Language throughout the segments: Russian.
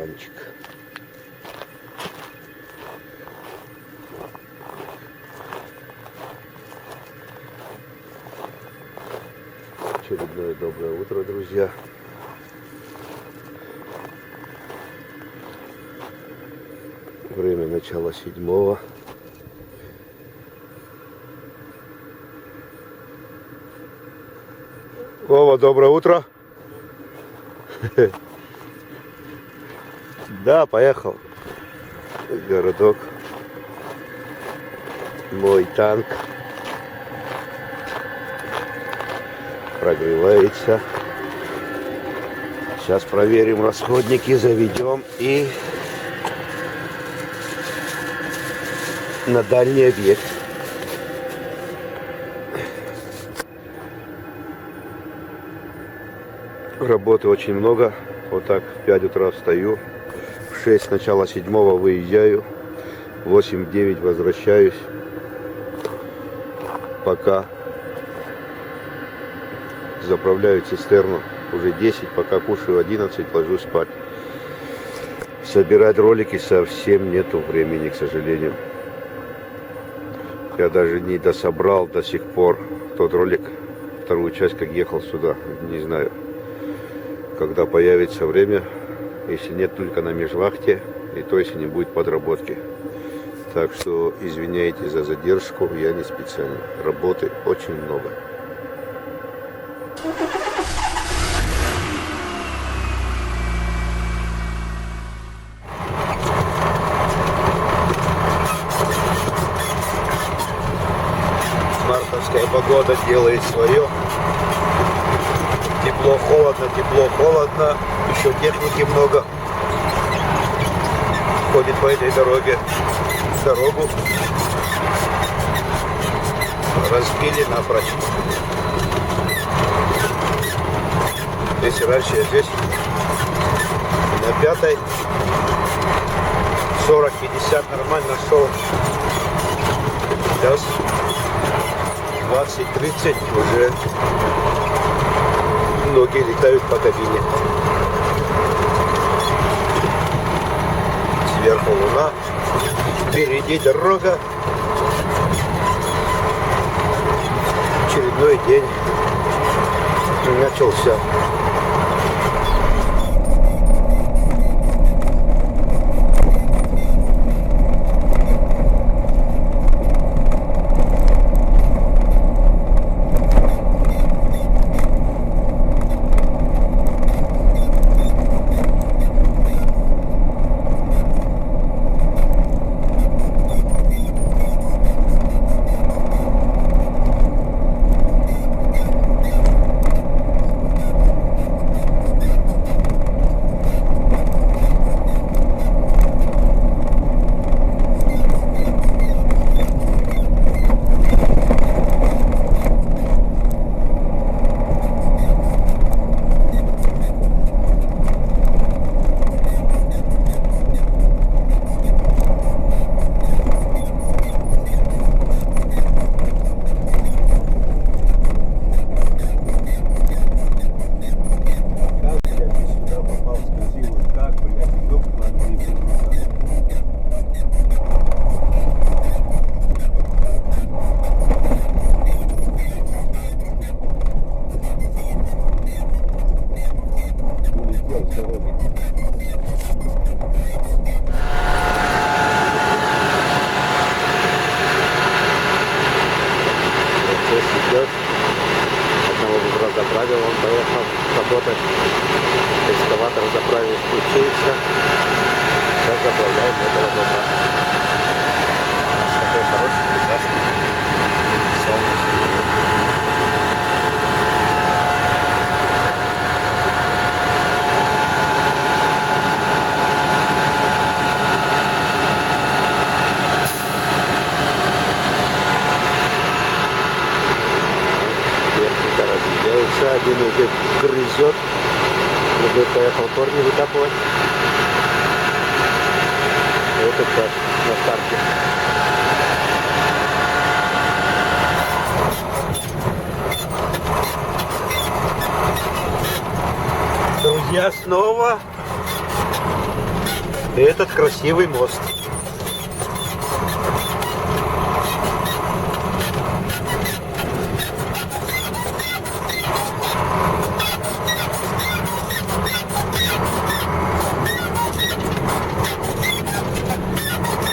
Иванчик. Очередное доброе утро, друзья. Время начала 7-го. Вова, доброе утро. Да, поехал. Городок. Мой танк. Прогревается. Сейчас проверим расходники, заведем и на дальний объект. Работы очень много. Вот так в 5 утра встаю. В 6 с начала 7-го выезжаю. В 8-9 возвращаюсь. Пока заправляю цистерну. Уже 10, пока кушаю 11, ложусь спать. Собирать ролики совсем нету времени, к сожалению. Я даже не дособрал до сих пор тот ролик, вторую часть, как ехал сюда. Не знаю, когда появится время. Если нет, только на межвахте. И то, если не будет подработки. Так что извиняйте за задержку, я не специально. Работы очень много. Мартовская погода делает свое. Тепло-холодно, тепло-холодно. Еще техники много. Ходит по этой дороге. Дорогу разбили напрочь. Если раньше я здесь на 5-й 40-50 нормально шел. Сейчас 20-30 уже ноги летают по кабине. Сверху луна, впереди дорога. Очередной день начался. Заправил, он поехал работать. Экскаватор заправил, включился. Сейчас заправляем этого дома. Такой хороший, прекрасный. Солнечный. Один уже грызет, другой поехал корни выкапывать. Этот так, на старте. Друзья, снова И этот красивый мост.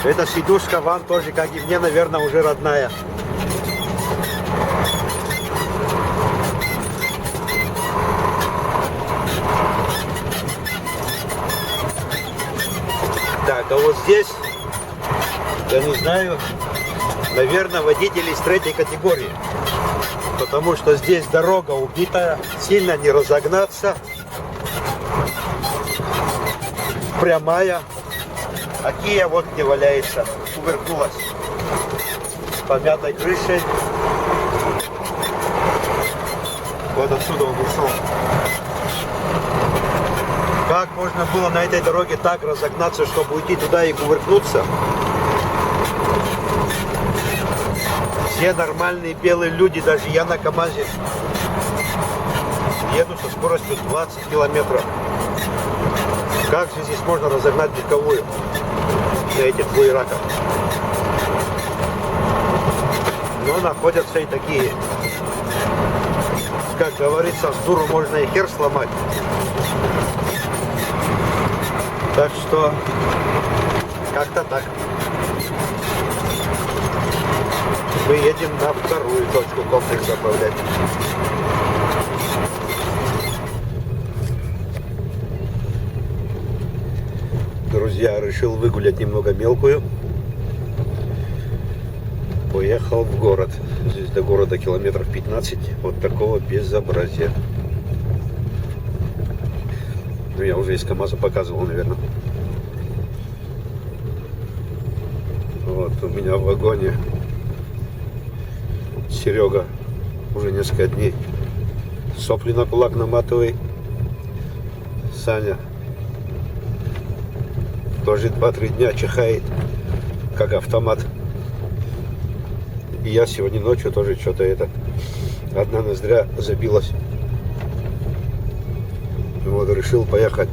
Эта сидушка вам тоже, как и мне, наверное, уже родная. Так, а вот здесь, я не знаю, наверное, водители из третьей категории. Потому что здесь дорога убитая, сильно не разогнаться. Прямая. А Kia вот где валяется, кувыркнулась с помятой крышей. Вот отсюда он ушел. Как можно было на этой дороге так разогнаться, чтобы уйти туда и кувыркнуться? Все нормальные белые люди, даже я на КамАЗе, еду со скоростью 20 километров. Как же здесь можно разогнать легковую на этих буераках? Но находятся и такие. Как говорится, с дуру можно и хер сломать. Так что как-то так. Мы едем на вторую точку комплекса заправлять. Друзья, решил выгулять немного мелкую. Поехал в город. Здесь до города километров 15. Вот такого безобразия. Ну, я уже из КамАЗа показывал, наверное. Вот у меня в вагоне Серега уже несколько дней сопли на кулак наматывает. Саня тоже 2-3 дня чихает, как автомат. И я сегодня ночью тоже что-то одна ноздря забилась. Вот решил поехать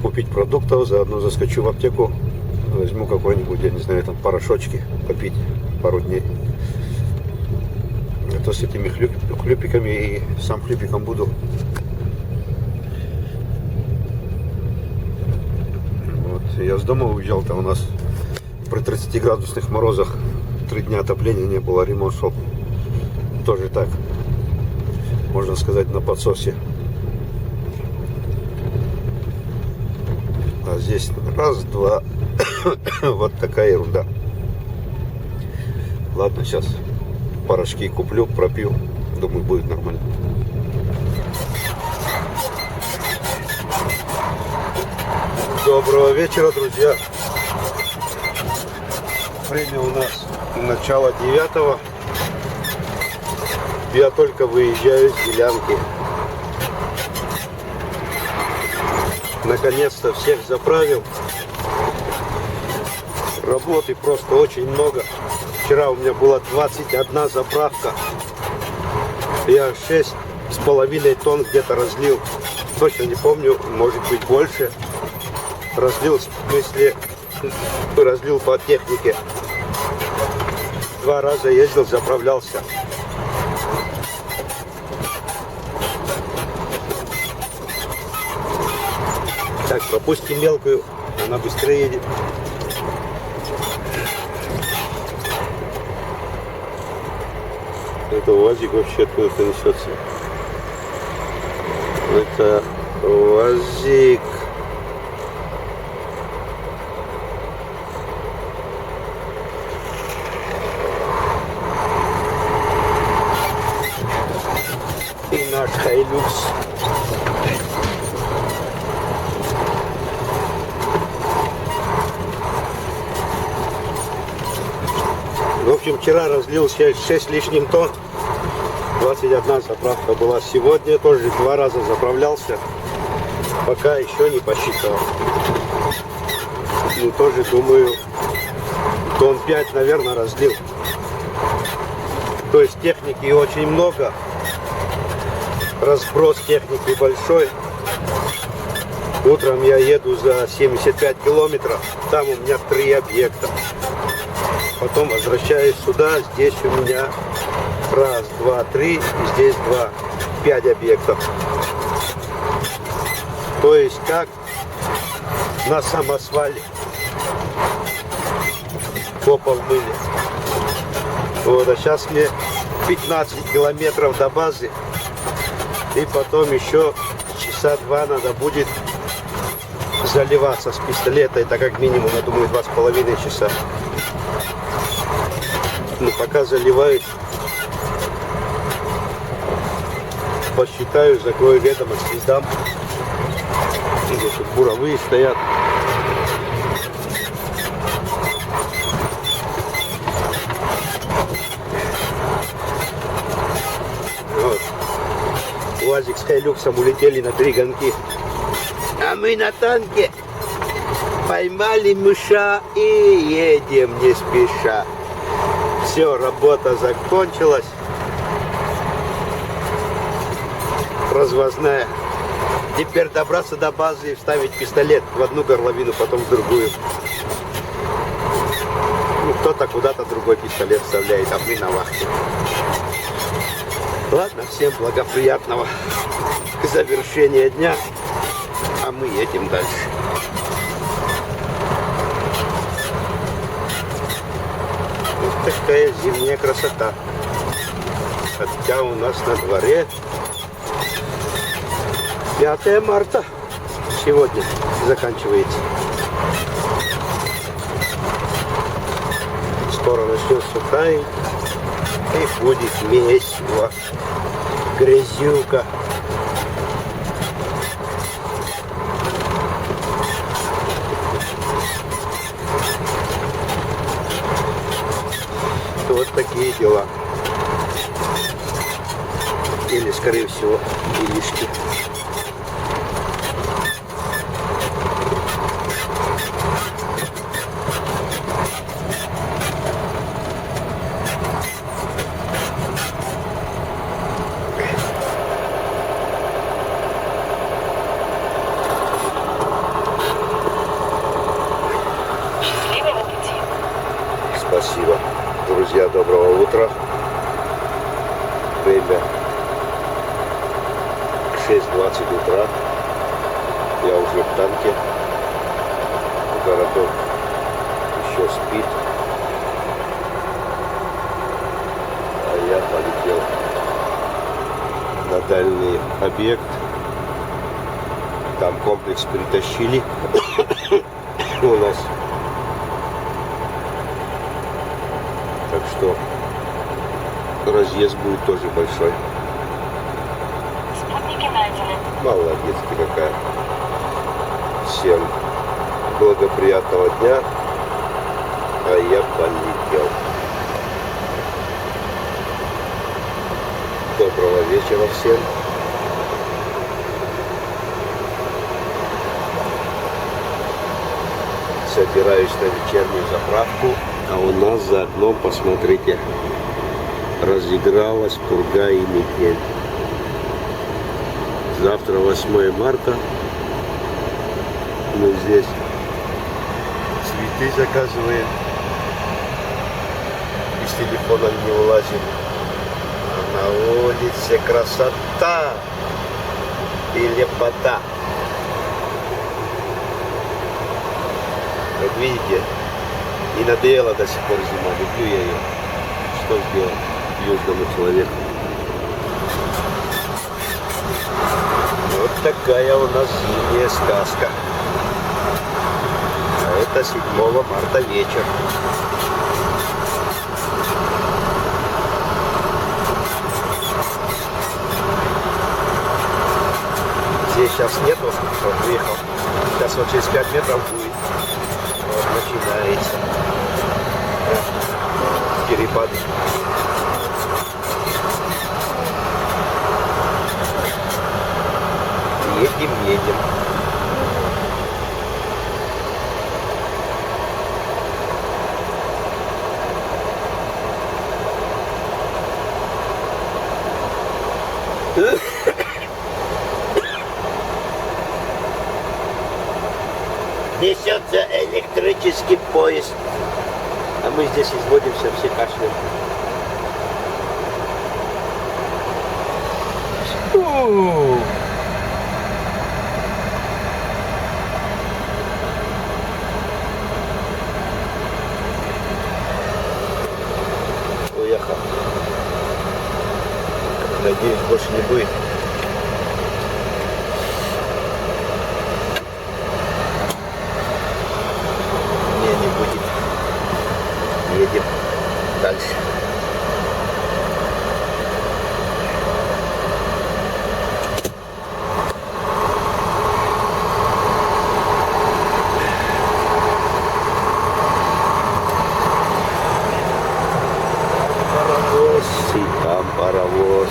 купить продуктов, заодно заскочу в аптеку, возьму какой-нибудь, я не знаю, там порошочки попить пару дней. А то с этими хлюпиками и сам хлюпиком буду. Я с дома уезжал-то, у нас при 30-градусных морозах 3 дня отопления не было, ремонт шел тоже так, можно сказать, на подсосе. А здесь раз-два, вот такая ерунда. Ладно, сейчас порошки куплю, пропью, думаю, будет нормально. Доброго вечера, друзья. Время у нас начало 9. Я только выезжаю с делянки. Наконец-то всех заправил. Работы просто очень много. Вчера у меня была 21 заправка. Я 6,5 тонн где-то разлил. Точно не помню, может быть больше. Разлил, в смысле, разлил по технике. 2 раза ездил, заправлялся. Так, пропустим мелкую, она быстрее едет. Это УАЗик вообще откуда-то несется. Это УАЗик. И наш Хайлюкс. В общем, вчера разлил 6 лишним тонн. 21 заправка была. Сегодня тоже 2 раза заправлялся. Пока еще не посчитал. Ну, тоже думаю, тонн 5, наверное, разлил. То есть техники очень много. Разброс техники большой. Утром я еду за 75 километров, там у меня 3 объекта. Потом возвращаюсь сюда, здесь у меня раз, два, три, и здесь 2, 5 объектов. То есть как на самосвале по мыле. Вот, а сейчас мне 15 километров до базы, и потом еще часа 2 надо будет заливаться с пистолета. Это как минимум, я думаю, 2,5 часа. Ну, пока заливаюсь, посчитаю, закрою ведомости, сдам. Здесь тут буровые стоят. Вот. УАЗик с Хайлюксом улетели на перегонки. А мы на танке поймали мыша и едем не спеша. Все, работа закончилась. Развозная. Теперь добраться до базы и вставить пистолет в одну горловину, потом в другую. Ну, кто-то куда-то другой пистолет вставляет, а мы на вахте. Ладно, всем благоприятного завершения дня, а мы едем дальше. Вот такая зимняя красота. Хотя у нас на дворе 5 марта сегодня заканчивается. Скоро начнется таять, и будет месиво, грязюка. Вот такие дела. Или, скорее всего, делишки. Спасибо. Друзья, доброго утра. Время 6:20 утра. Я уже в танке. Городок еще спит. А я полетел на дальний объект. Там комплекс притащили у нас. Так что разъезд будет тоже большой. Спутники найдены. Молодец ты какая. Всем благоприятного дня. А я полетел. Доброго вечера всем. Собираюсь на вечернюю заправку. А у нас за окном, посмотрите, разыгралась пурга и метель. Завтра 8 марта. Мы здесь цветы заказываем. Из телефона не вылазим. А на улице красота и лепота. Как видите, не надоела до сих пор зима, люблю я ее. Что сделать южному человеку? Вот такая у нас зимняя сказка. А это 7 марта вечер. Здесь сейчас нету, вот приехал. Сейчас вот через 5 метров будет. Вот начинается перепад. Едем. туристический поезд. А мы здесь изводимся, все кашляем. Уехал. Надеюсь, больше не будет. Не будет. Едем дальше. Паровоз, и там паровоз.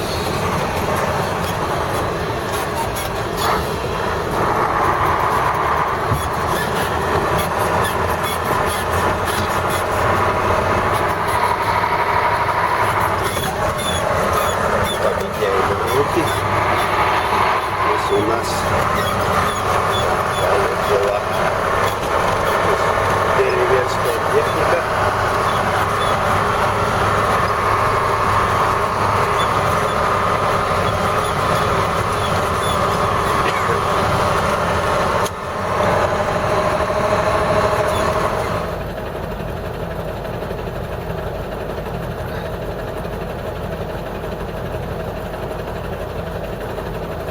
Руки. Здесь у нас была деревенская техника.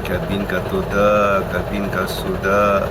Кабинка туда, кабинка сюда.